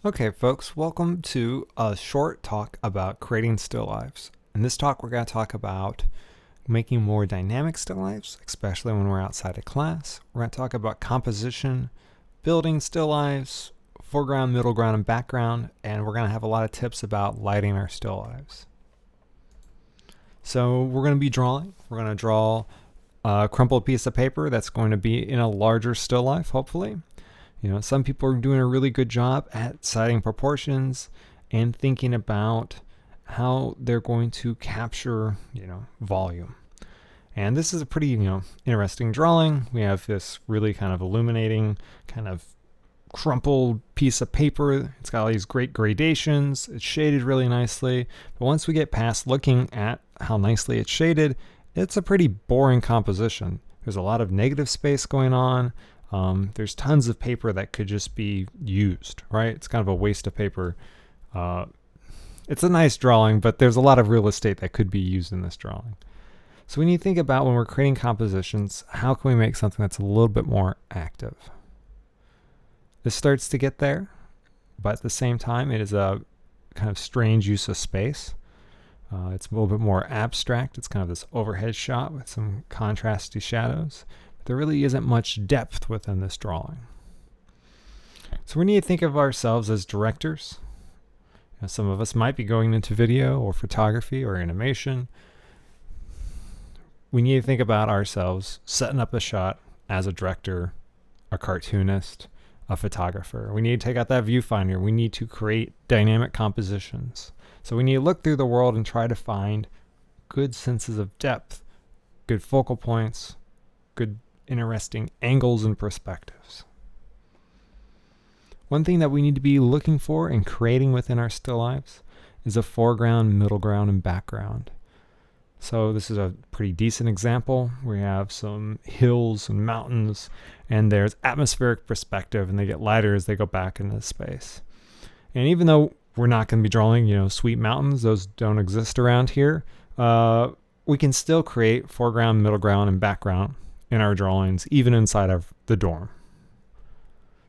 Okay, folks, welcome to a short talk about creating still lifes. In this talk, we're going to talk about making more dynamic still lifes, especially when we're outside of class. We're going to talk about composition, building still lifes, foreground, middle ground, and background, and we're going to have a lot of tips about lighting our still lifes. So we're going to be drawing. We're going to draw a crumpled piece of paper that's going to be in a larger still life, hopefully. Some people are doing a really good job at citing proportions and thinking about how they're going to capture, volume. And this is a pretty, interesting drawing. We have this really kind of illuminating, kind of crumpled piece of paper. It's got all these great gradations. It's shaded really nicely. But once we get past looking at how nicely it's shaded, it's a pretty boring composition. There's a lot of negative space going on. There's tons of paper that could just be used, right? It's kind of a waste of paper. It's a nice drawing, but there's a lot of real estate that could be used in this drawing. So when you think about when we're creating compositions, how can we make something that's a little bit more active? This starts to get there, but at the same time, it is a kind of strange use of space. It's a little bit more abstract. It's kind of this overhead shot with some contrasty shadows. There really isn't much depth within this drawing. So we need to think of ourselves as directors. Some of us might be going into video or photography or animation. We need to think about ourselves setting up a shot as a director, a cartoonist, a photographer. We need to take out that viewfinder. We need to create dynamic compositions. So we need to look through the world and try to find good senses of depth, good focal points, good interesting angles and perspectives. One thing that we need to be looking for and creating within our still lives is a foreground, middle ground, and background. So this is a pretty decent example. We have some hills and mountains, and there's atmospheric perspective, and they get lighter as they go back into space. And even though we're not going to be drawing, sweet mountains, those don't exist around here, we can still create foreground, middle ground, and background in our drawings, even inside of the dorm.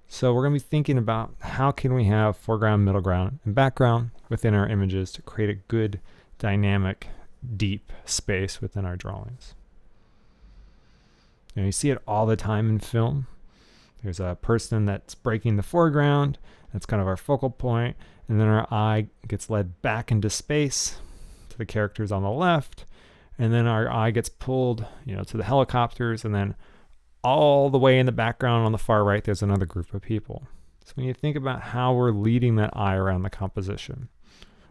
So we're going to be thinking about how can we have foreground, middle ground, and background within our images to create a good, dynamic, deep space within our drawings. You see it all the time in film. There's a person that's breaking the foreground. That's kind of our focal point. And then our eye gets led back into space to the characters on the left. And then our eye gets pulled, to the helicopters, and then all the way in the background on the far right, there's another group of people. So when you think about how we're leading that eye around the composition,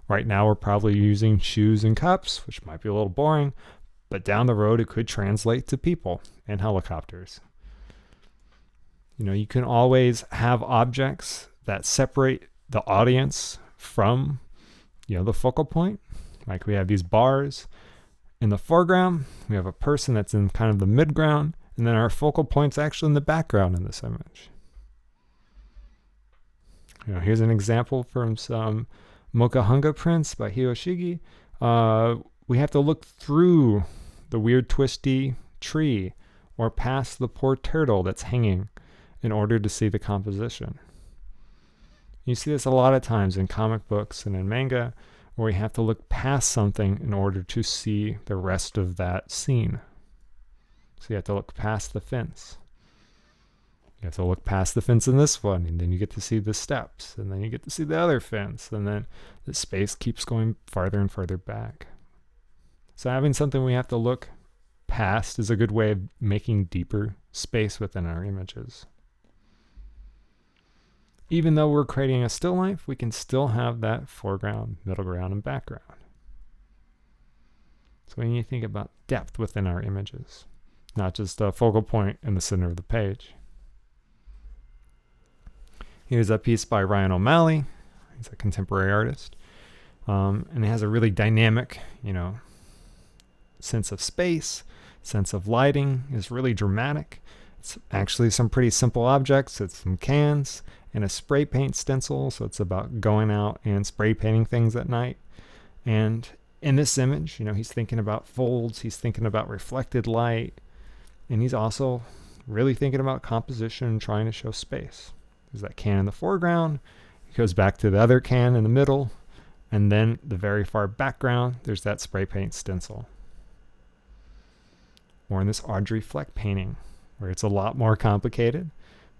right now we're probably using shoes and cups, which might be a little boring, but down the road it could translate to people and helicopters. You can always have objects that separate the audience from, the focal point. Like we have these bars. In the foreground, we have a person that's in kind of the midground, and then our focal point's actually in the background in this image. Here's an example from some Mokuhanga prints by Hiyoshige. We have to look through the weird twisty tree or past the poor turtle that's hanging in order to see the composition. You see this a lot of times in comic books and in manga, where we have to look past something in order to see the rest of that scene. So you have to look past the fence. You have to look past the fence in this one, and then you get to see the steps, and then you get to see the other fence, and then the space keeps going farther and farther back. So having something we have to look past is a good way of making deeper space within our images. Even though we're creating a still life, we can still have that foreground, middle ground, and background. So we need to think about depth within our images, not just a focal point in the center of the page. Here's a piece by Ryan O'Malley. He's a contemporary artist. And it has a really dynamic, sense of space, sense of lighting. It's really dramatic. It's actually some pretty simple objects. It's some cans and a spray paint stencil. So it's about going out and spray painting things at night. And in this image, he's thinking about folds. He's thinking about reflected light. And he's also really thinking about composition and trying to show space. There's that can in the foreground. It goes back to the other can in the middle, and then the very far background, there's that spray paint stencil. Or in this Audrey Fleck painting, where it's a lot more complicated,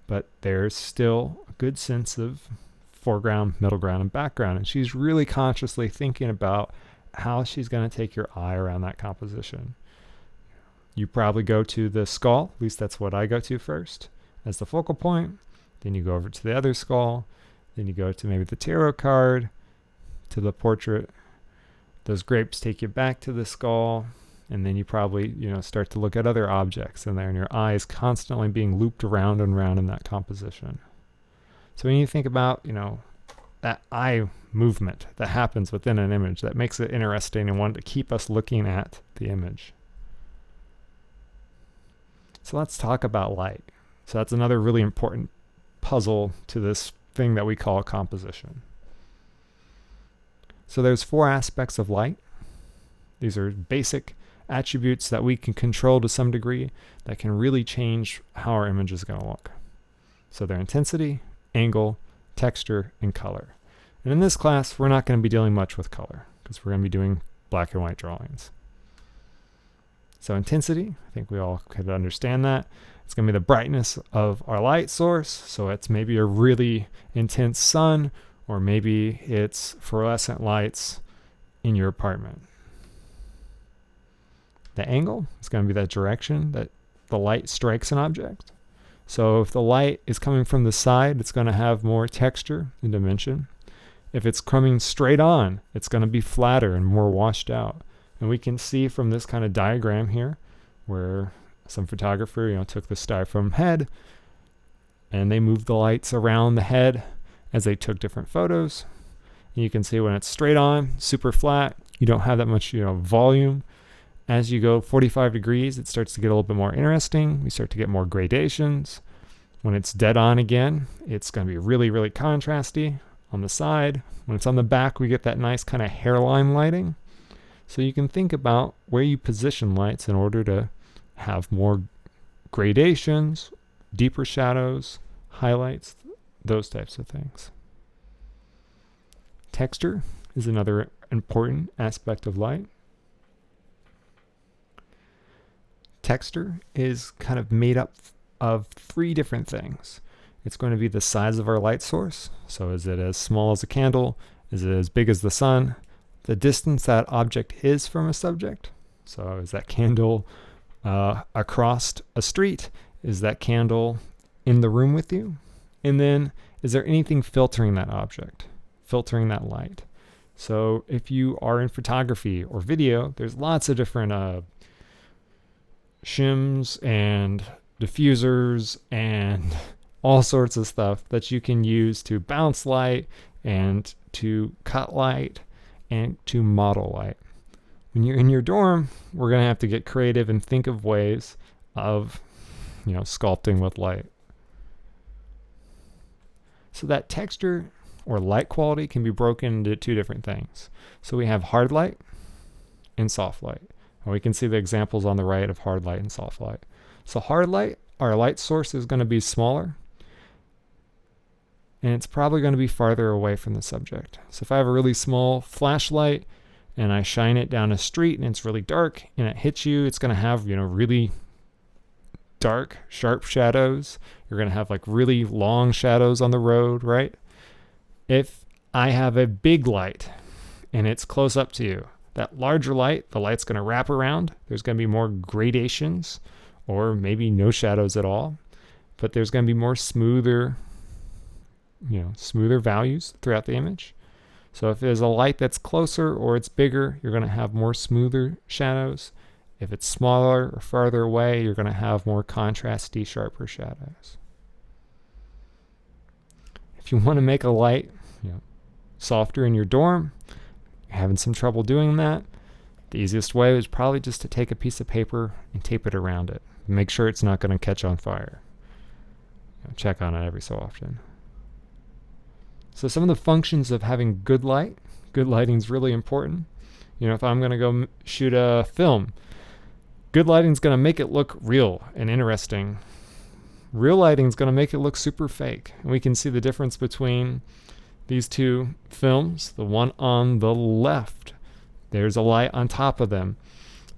but there's still a good sense of foreground, middle ground, and background. And she's really consciously thinking about how she's going to take your eye around that composition. You probably go to the skull, at least that's what I go to first, as the focal point. Then you go over to the other skull. Then you go to maybe the tarot card, to the portrait. Those grapes take you back to the skull. And then you probably, start to look at other objects in there, and your eye is constantly being looped around and around in that composition. So when you think about, that eye movement that happens within an image, that makes it interesting and one to keep us looking at the image. So let's talk about light. So that's another really important puzzle to this thing that we call composition. So there's 4 aspects of light. These are basic attributes that we can control to some degree that can really change how our image is going to look. So they're intensity, angle, texture, and color. And in this class, we're not going to be dealing much with color because we're going to be doing black and white drawings. So intensity, I think we all could understand that. It's going to be the brightness of our light source. So it's maybe a really intense sun, or maybe it's fluorescent lights in your apartment. The angle is going to be that direction that the light strikes an object. So if the light is coming from the side, it's going to have more texture and dimension. If it's coming straight on, it's going to be flatter and more washed out. And we can see from this kind of diagram here, where some photographer, took the styrofoam head and they moved the lights around the head as they took different photos. And you can see when it's straight on, super flat, you don't have that much, volume. As you go 45 degrees, it starts to get a little bit more interesting. We start to get more gradations. When it's dead on again, it's going to be really, really contrasty on the side. When it's on the back, we get that nice kind of hairline lighting. So you can think about where you position lights in order to have more gradations, deeper shadows, highlights, those types of things. Texture is another important aspect of light. Texture is kind of made up of 3 different things. It's going to be the size of our light source. So is it as small as a candle? Is it as big as the sun? The distance that object is from a subject. So is that candle across a street? Is that candle in the room with you? And then is there anything filtering that object, filtering that light? So if you are in photography or video, there's lots of different shims and diffusers and all sorts of stuff that you can use to bounce light and to cut light and to model light. When you're in your dorm, we're going to have to get creative and think of ways of, sculpting with light. So that texture or light quality can be broken into 2 different things. So we have hard light and soft light. And we can see the examples on the right of hard light and soft light. So hard light, our light source is going to be smaller, and it's probably going to be farther away from the subject. So if I have a really small flashlight and I shine it down a street and it's really dark and it hits you, it's going to have, really dark, sharp shadows. You're going to have like really long shadows on the road, right? If I have a big light and it's close up to you, that larger light, the light's going to wrap around. There's going to be more gradations or maybe no shadows at all, but there's going to be more smoother values throughout the image. So if there's a light that's closer or it's bigger, you're going to have more smoother shadows. If it's smaller or farther away, you're going to have more contrasty, sharper shadows. If you want to make a light, softer in your dorm, you're having some trouble doing that, the easiest way is probably just to take a piece of paper and tape it around it. Make sure it's not going to catch on fire. Check on it every so often. So some of the functions of having good lighting is really important. If I'm going to go shoot a film, good lighting is going to make it look real and interesting. Real lighting is going to make it look super fake. And we can see the difference between these two films, the one on the left, there's a light on top of them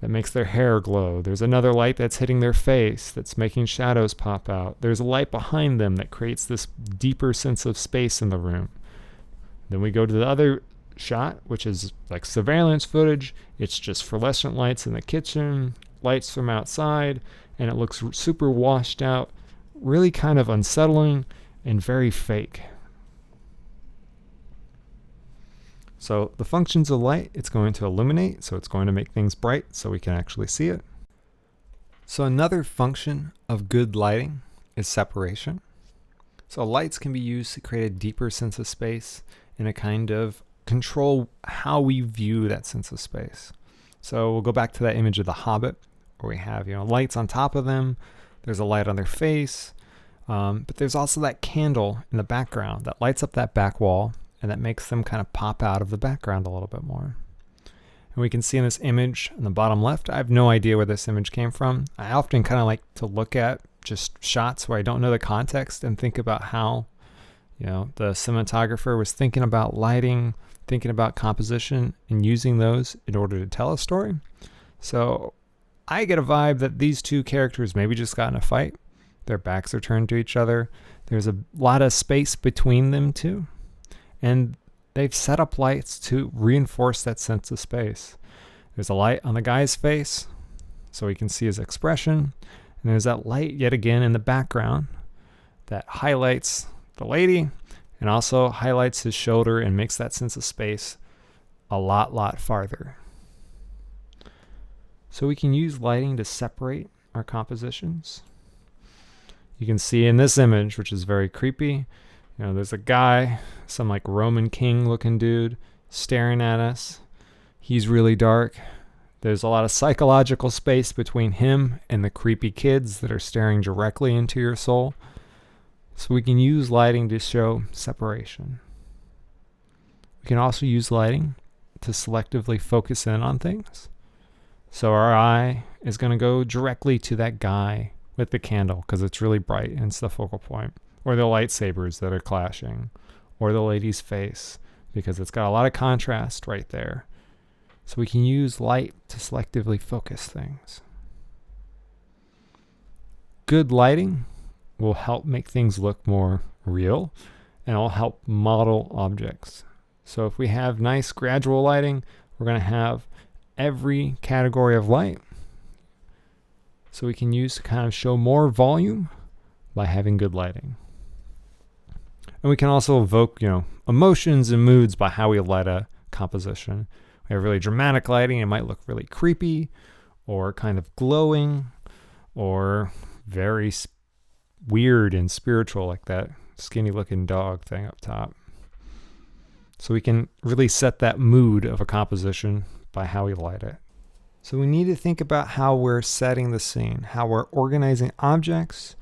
that makes their hair glow. There's another light that's hitting their face that's making shadows pop out. There's a light behind them that creates this deeper sense of space in the room. Then we go to the other shot, which is like surveillance footage. It's just fluorescent lights in the kitchen, lights from outside, and it looks super washed out, really kind of unsettling and very fake. So the functions of light, it's going to illuminate, so it's going to make things bright so we can actually see it. So another function of good lighting is separation. So lights can be used to create a deeper sense of space and a kind of control how we view that sense of space. So we'll go back to that image of the Hobbit where we have, lights on top of them. There's a light on their face, but there's also that candle in the background that lights up that back wall, and that makes them kind of pop out of the background a little bit more. And we can see in this image on the bottom left, I have no idea where this image came from. I often kind of like to look at just shots where I don't know the context and think about how, the cinematographer was thinking about lighting, thinking about composition, and using those in order to tell a story. So I get a vibe that these two characters maybe just got in a fight. Their backs are turned to each other. There's a lot of space between them two. And they've set up lights to reinforce that sense of space. There's a light on the guy's face, so we can see his expression. And there's that light yet again in the background that highlights the lady and also highlights his shoulder and makes that sense of space a lot farther. So we can use lighting to separate our compositions. You can see in this image, which is very creepy, there's a guy, some like Roman king looking dude, staring at us. He's really dark. There's a lot of psychological space between him and the creepy kids that are staring directly into your soul. So we can use lighting to show separation. We can also use lighting to selectively focus in on things. So our eye is going to go directly to that guy with the candle because it's really bright and it's the focal point. Or the lightsabers that are clashing, or the lady's face, because it's got a lot of contrast right there. So we can use light to selectively focus things. Good lighting will help make things look more real, and it'll help model objects. So if we have nice gradual lighting, we're going to have every category of light. So we can use to kind of show more volume by having good lighting. And we can also evoke, emotions and moods by how we light a composition. We have really dramatic lighting. It might look really creepy or kind of glowing or very weird and spiritual, like that skinny looking dog thing up top. So we can really set that mood of a composition by how we light it. So we need to think about how we're setting the scene, how we're organizing objects,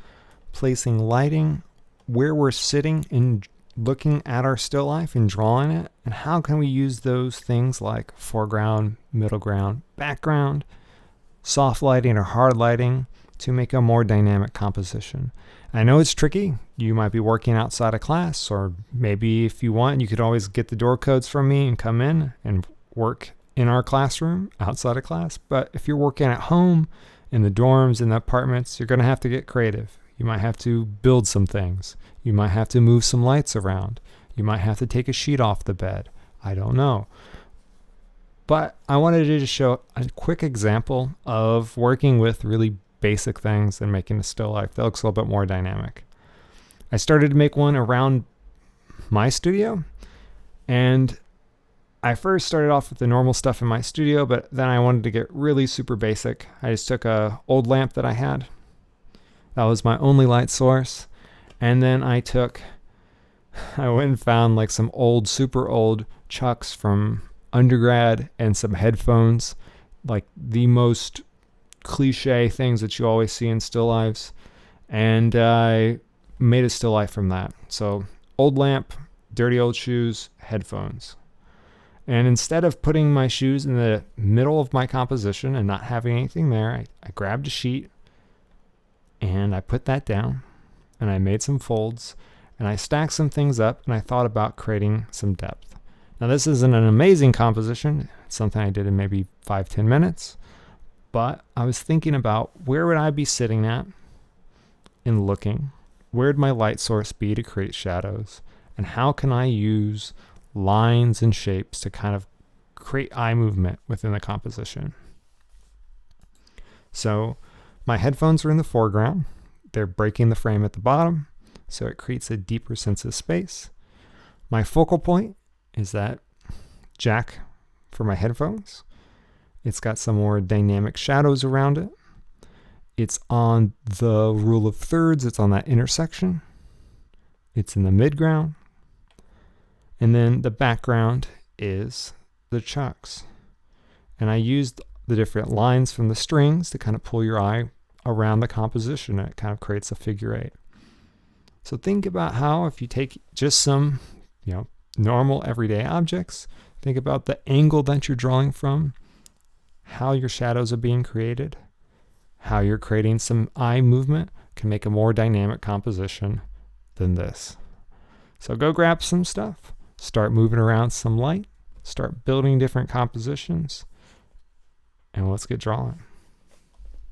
placing lighting, where we're sitting and looking at our still life and drawing it, and how can we use those things like foreground, middle ground, background, soft lighting or hard lighting to make a more dynamic composition. I know it's tricky. You might be working outside of class, or maybe if you want, you could always get the door codes from me and come in and work in our classroom outside of class. But if you're working at home, in the dorms, in the apartments, you're going to have to get creative. You might have to build some things. You might have to move some lights around. You might have to take a sheet off the bed. I don't know. But I wanted to just show a quick example of working with really basic things and making a still life that looks a little bit more dynamic. I started to make one around my studio, and I first started off with the normal stuff in my studio, but then I wanted to get really super basic. I just took a old lamp that I had. That was my only light source. And then I went and found like some super old Chucks from undergrad and some headphones, like the most cliche things that you always see in still lives. And I made a still life from that. So old lamp, dirty old shoes, headphones. And instead of putting my shoes in the middle of my composition and not having anything there, I grabbed a sheet and I put that down and I made some folds, and I stacked some things up, and I thought about creating some depth. Now this isn't an amazing composition. It's something I did in maybe 5-10 minutes, but I was thinking about where would I be sitting at and looking, where'd my light source be to create shadows, and how can I use lines and shapes to kind of create eye movement within the composition. So my headphones are in the foreground. They're breaking the frame at the bottom, so it creates a deeper sense of space. My focal point is that jack for my headphones. It's got some more dynamic shadows around it. It's on the rule of thirds. It's on that intersection. It's in the midground. And then the background is the chucks. And I used the different lines from the strings to kind of pull your eye around the composition, and it kind of creates a figure eight. So think about how, if you take just some, normal everyday objects, think about the angle that you're drawing from, how your shadows are being created, how you're creating some eye movement can make a more dynamic composition than this. So go grab some stuff, start moving around some light, start building different compositions, and let's get drawing.